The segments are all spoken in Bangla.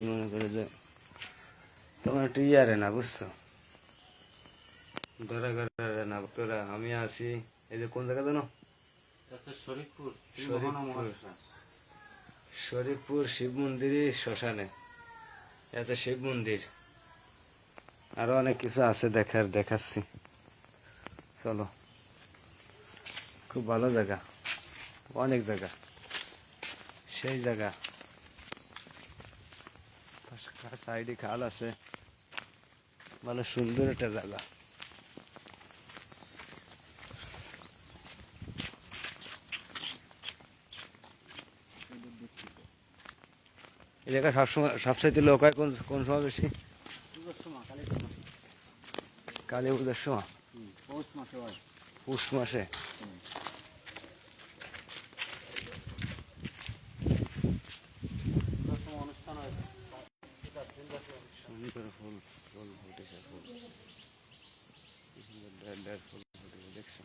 মনে করে যে তোমার একটু ইয়ারে না বুঝছো, ধরা ঘরে না তোরা আমি আছি। এই যে কোন জায়গা জানো? শরীফপুর শরীফপুর শিব মন্দিরই শ্মশানে। এত শিব মন্দির আরো অনেক কিছু আছে দেখাচ্ছি। চলো, খুব ভালো জায়গা, অনেক জায়গা, সেই জায়গা। সাইডে খাল আছে, ভালো সুন্দর একটা জায়গা। এই জায়গা সবসময় সবচাইতে লোক হয় কোন কোন সময় বেশি? কালী পূজার সময়, পৌষ মাসে। সুন্দর ফুল ফুল ফুটেছে, ফুল সুন্দর ফুল ফুটেছে, দেখছো?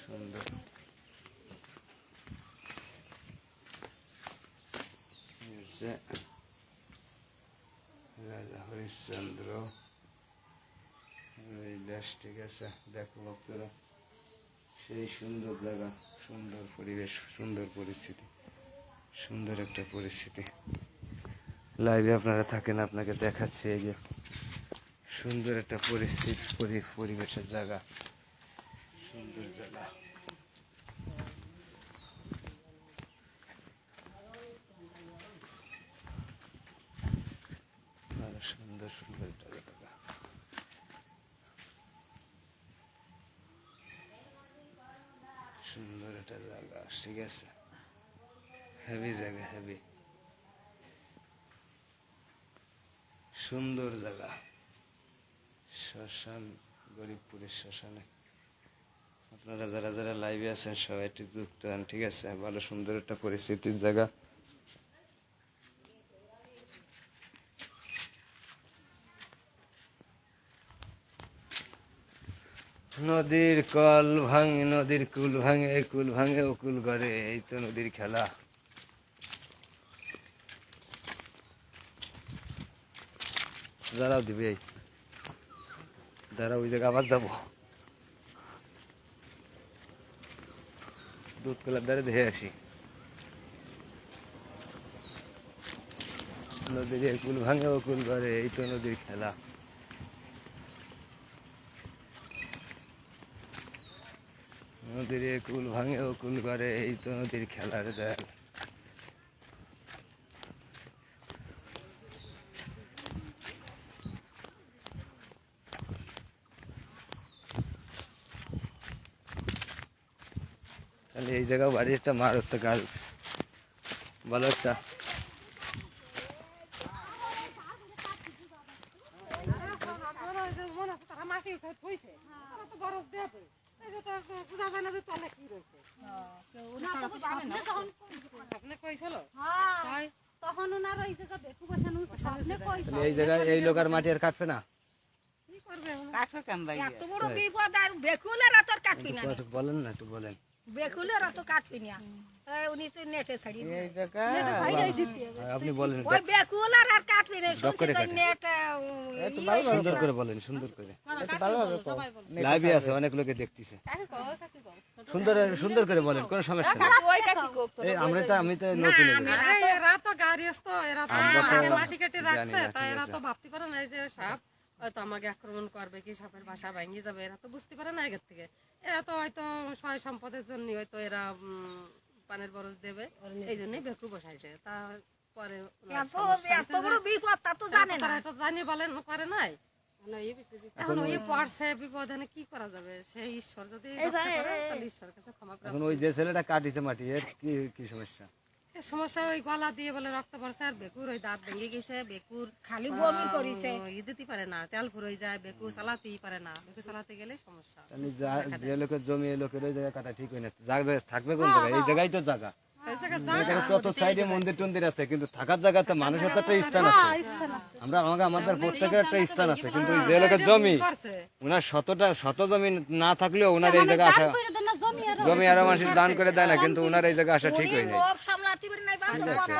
সুন্দর। রাজা হরিশ্চন্দ্র দেশ, ঠিক আছে। দেখো ভক্তরা, সেই সুন্দর জায়গা, সুন্দর পরিবেশ, সুন্দর পরিস্থিতি, সুন্দর একটা পরিস্থিতি। লাইভে আপনারা থাকেন, আপনাকে দেখাচ্ছি। এই যে সুন্দর একটা পরিস্থিতি, পরিবেশের জায়গা, সুন্দর জায়গা। সুন্দর সুন্দর একটা জায়গা, সুন্দর একটা জায়গা, ঠিক আছে। হেভি জায়গা, হেভি সুন্দর জায়গা। শ্মশান, গরিবপুরের শ্মশানে আপনারা যারা যারা লাইভে আছেন সবাই একটু যুক্ত হন, ঠিক আছে। ভালো সুন্দর একটা পরিস্থিতির জায়গা। নদীর কল ভাঙে, নদীর কুল ভাঙে, কুল ভাঙে ও কুল গড়ে, এই তো নদীর খেলা। দাঁড়াও দিবি, এই দাঁড়াও, ওই জায়গা আবার যাবো। দুধ কলার দ্বারে দেখে আসি। নদীর কুল ভাঙে ও কুল গড়ে, এই তো নদীর খেলা। নদীর কুল ভাঙে ও কুল গড়ে, এই তো নদীর খেলার দেল। তাহলে এই জায়গাও বাড়ি একটা মারাত্মক গাছ, ভালো একটা। এই জায়গায় এই লোক আর মাটি আর কাটবে না, বলেন না, একটু বলেন। বেকুলের অত কাটবি না, উনি তো নেটে ছাড়িয়ে আপনি বলেন, ওই বেকুলার আর কাটবি না, নেট সুন্দর করে বলেন, সুন্দর করে। লাইভে আছে, অনেক লোকে দেখতেছে। সুন্দর সুন্দর করে বলেন, কোনো সমস্যা নেই। আমি তো নতুন, এরা তো গাড়িয়াস্ত, এরা তো মাটি কেটে রাখছে, তাই এরা তো ভাবতে পারে না যে সাপ হয়তো আমাকে আক্রমণ করবে, কি সাপের বাসা ভেঙে যাবে, এরা তো বুঝতে পারে না আগের থেকে। এরা তো হয়তো সয় সম্পদের জন্য হয়তো এরা পানের বরজ দেবে, এই জন্যই বেকু বসাইছে। তারপরে জানি বলেন করে নাই, এখন ওই পড়ছে বিপদ, কি করা যাবে? সেই ঈশ্বর যদি তাহলে ঈশ্বরের কাছে ক্ষমা করে। এখন ওই যে ছেলেটা কাটিছে মাটি, এর কি সমস্যা? সমস্যা ওই গলা দিয়ে বলে রক্ত পড়ছে, আর বেকুর ওই দাঁত ভেঙে গেছে, বেকুর খালি বমি করিছে, দিতে পারে না, তেল ফুরোই যায়, বেকু চালাতেই পারে না, বেকু চালাতে গেলে সমস্যা। যে লোকের জমি, এই লোকের ওই জায়গায় কাটা ঠিক হয় না, জায়গা থাকবে কোন জায়গায়? এই জায়গায় তো জায়গা, তত সাইডে মন্দির টন্দির আছে, কিন্তু থাকার জায়গা তো মানুষের তো একটা স্থান আছে। আমাদের প্রত্যেকের একটা স্থান আছে, কিন্তু যে লোকের জমি, ওনার শত জমি না থাকলেও ওনার এই জায়গা আসা, জমি আরো মানুষ দান করে দেয় না, কিন্তু ওনার এই জায়গা আসা ঠিক হয় না।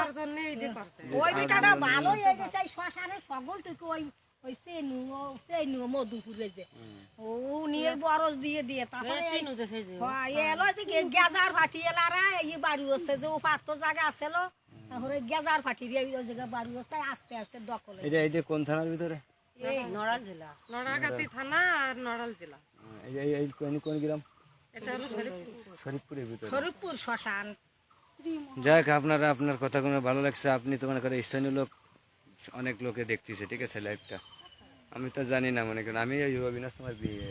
তার জন্য এই যে করছে ওই বেটাটা ভালো হয়ে গেছে এই শ্মশানে সকলটুকু ওই চেনু মধুপুরে যে ও নিয়ে বরজ দিয়ে তারপরে এলো যে গেজার ফাটি এলারা এই বাড়ি হচ্ছে যে পাত্র জায়গা আছিল তারপরে গেজার ফাটি দিয়ে ওই জায়গা বাড়ি হচ্ছে আস্তে আস্তে দখল হয়ে এই যে কোন থানার ভিতরে? নড়াল জেলা নড়াগাতি থানা আর নড়াল জেলা। এই কোন গ্রাম? এটা হলো শরীফপুর। শরীফপুরের ভিতরে। শরীফপুর শ্মশান। যাক আপনার কথাগুলো ভালো লাগছে। আপনি তো মনে করেন স্থানীয় লোক, অনেক লোকে দেখতেছে, ঠিক আছে লাইভটা। আমি তো জানি না, মনে করেন আমি এই অবিনাশ তোমার বিয়ে,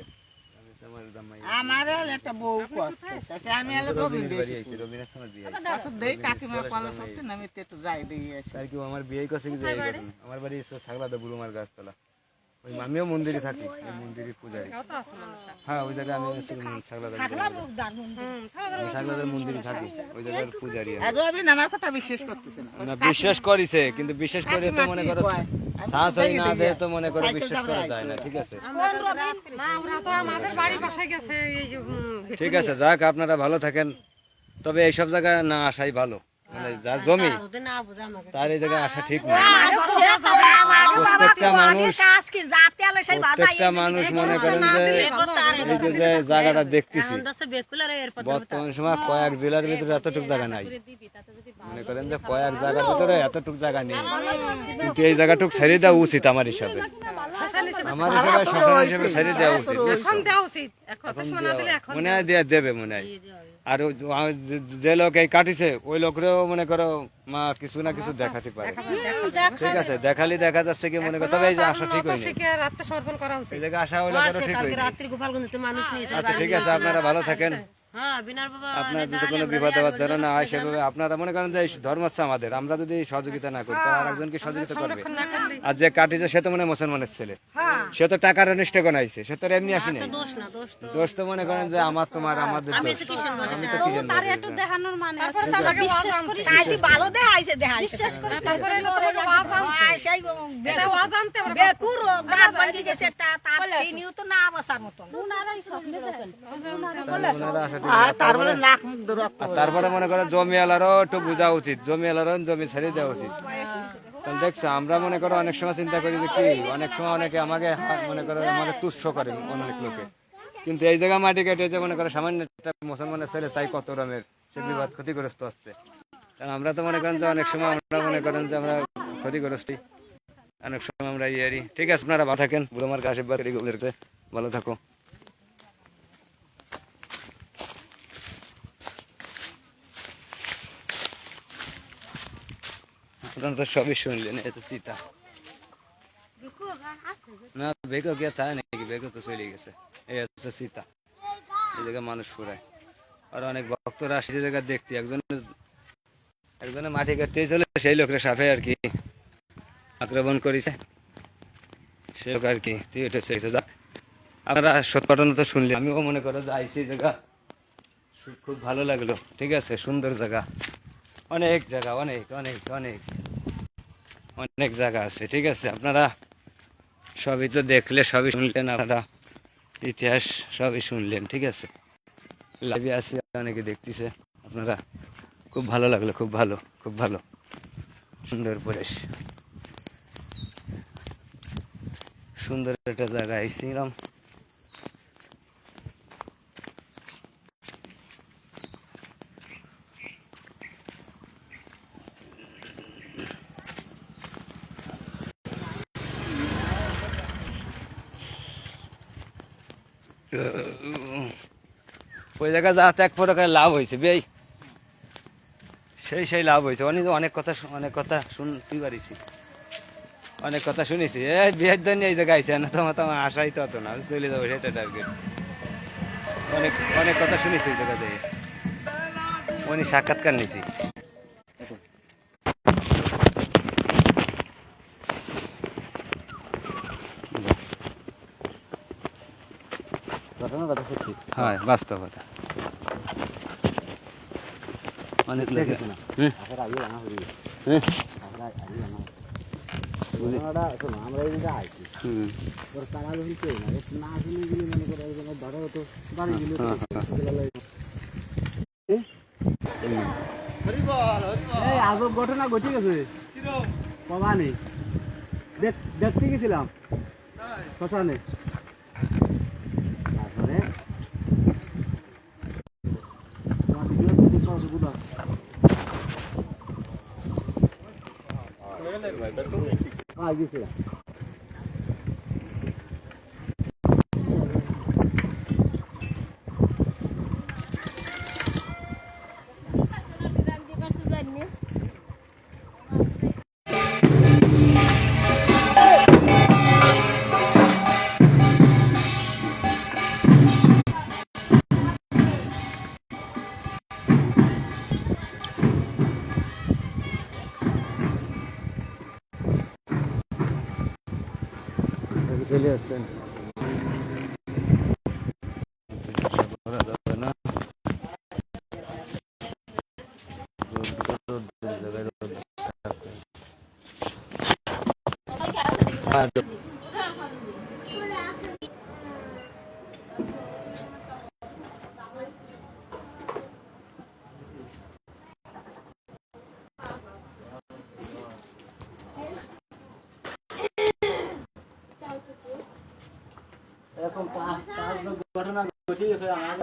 আমি তোমার জামাই, আমার একটা বউ করছে, আমি এলো রবিনের বাড়ি আইছি, রবিনাশ তোমার বিয়ে। আচ্ছা দেই কাকিমা কলা সত্যি না, আমি একটু যাই দিয়ে আসি। তার কি আমার বিয়ে করছে কি যাই করেন? আমার বাড়ি ছাগলাদা বুড়ুমার গাছতলা। ওই আমিও মন্দিরে থাকি, ওই মন্দিরে পূজারি। কত আছে মানুষ? হ্যাঁ, ওই জায়গায় আমি ছাগলাদা ছাগলাদার মন্দিরে থাকি, ওই জায়গায় পূজারি। আর রবিন আমার কথা বিশ্বাস করতেছে না। না, বিশ্বাস করিছে, কিন্তু বিশ্বাস করে তো মনে করো সাহস হয় না দেয়, তো মনে করো বিশ্বাস করা যায় না, ঠিক আছে। না আমরা তো আমাদের বাড়ির পাশে গেছে এই যে ঠিক আছে, যাক আপনারা ভালো থাকেন। তবে এইসব জায়গায় না আসাই ভালো, মানে যার জমি তার এই জায়গায় আসা ঠিক না। প্রত্যেকটা মানুষ মনে করেন যে এই যে জায়গাটা দেখতেছি, বর্তমান সময় কয়েক জেলার ভিতরে এতটুকু জায়গা নাই। মনে করেন যে কয়েক জায়গার ভিতরে এতটুকু জায়গা নেই, কিন্তু এই জায়গাটুকু ছেড়ে দেওয়া উচিত আমার হিসাবে। আমার হিসাবে শ্মশান হিসেবে ছেড়ে দেওয়া উচিত, এখন দেওয়া উচিত। এখন তো শোনা দিলে এখন মনে হয় দেবে মনে হয়। আর যে লোক এই কাটিছে ওই লোকরেও মনে করো মা কিছু না কিছু দেখাতে পারে, ঠিক আছে। দেখালি দেখা যাচ্ছে কি মনে করো, তবে এই যে আসা ঠিক হয়নি, আত্মসমর্পণ করা উচিত। এই জায়গায় আসা হলে করো ঠিক হয়নি। রাত্রি গোপালগঞ্জে মানুষ নিয়ে আচ্ছা ঠিক আছে, আপনারা ভালো থাকেন। আপনার যদি কোনো বিপদ আপদ যেন না হয় সেভাবে আপনারা মনে করেন যে ধর্ম হচ্ছে আমাদের, আমরা যদি সহযোগিতা না করি তাহলে আরেকজনকে সহযোগিতা করবে। আর যে কাটিছে সে তো মনে মুসলমানের ছেলে, সে তো টাকার নিষ্ঠে গনাইছে, সে তো এমনি আসেনি। দোষ তো মনে করেন যে আমার তোমার আমাদের দোষ, আমি তো কিসের ভালো দেখাইছে বিশ্বাস করে তারপরে না বসার মতন। তারপরে মনে করো জমি আলারও একটু বোঝা উচিত, জমি আলারও জমি ছেড়ে দেওয়া উচিত। তাহলে দেখছো আমরা মনে করো অনেক সময় চিন্তা করি যে কি অনেক সময় অনেকে আমাকে মনে করো আমাকে তুচ্ছ করে অনেক লোকে, কিন্তু এই জায়গা মাটি কেটে যে মনে করো সামান্য একটা মুসলমানের ছেলে তাই কত রকমের সে বিবাদ ক্ষতিগ্রস্ত হচ্ছে। কারণ আমরা তো মনে করেন যে অনেক সময় আমরা মনে করেন যে আমরা ক্ষতিগ্রস্ত, অনেক সময় আমরা ইয়ারি। ঠিক আছে, আপনারা ভালো থাকেন, বুড়োমার আশীর্বাদ ভালো থাকো। আপনারা তো সবই শুনলেন, এই তো চিতা না বেগো গিয়ে থাকে নাকি, বেগো তো চলে গেছে। এই হচ্ছে সীতা, এই জায়গায় মানুষ ফুরায়। আর অনেক ভক্তরা আসে যে জায়গা দেখতে, একজনে মাটি কাটতে চলে, সেই লোকরা সাফে আর কি আক্রমণ করেছে, সে লোক আর কি তুই এটা চেয়েছে। যাক আপনারা সত্য ঘটনা তো শুনলেন, আমিও মনে করো যে আইসি জায়গা খুব ভালো লাগলো, ঠিক আছে। সুন্দর জায়গা, অনেক জায়গা, অনেক অনেক অনেক অনেক জায়গা আছে, ঠিক আছে। আপনারা সবই তো দেখলে, সবই শুনলেন, আপনারা ইতিহাস সবই শুনলেন, ঠিক আছে। লাইভে আসি, অনেকে দেখতেছে, আপনারা খুব ভালো লাগলো, খুব ভালো, খুব ভালো, সুন্দর পরিবেশ, সুন্দর একটা জায়গা আইছিলাম। ওই জায়গায় যাতে এক প্রকার লাভ হয়েছে বেই, সেই লাভ হয়েছে। অনেক কথা শুনতে পারিছি, অনেক কথা শুনেছি। এই বিয়ের জন্য এই জায়গায় আইসে না, তোমার আশাই তো হতো না, চলে যাবো সেটা টার্গেট। অনেক কথা শুনেছি এই জায়গা থেকে, উনি সাক্ষাৎকার নিয়েছি। হ্যাঁ, বাস্তব কথা। অনেক লোকে আমরা এই আজব ঘটনা ঘটে গেছে বাবা নেই দেখতে গেছিলাম শ্মশানে তারপরে গেছিলাম চলে আসছেন করা যাবে না এরকম ঘটনা ঘটে গেছে আমার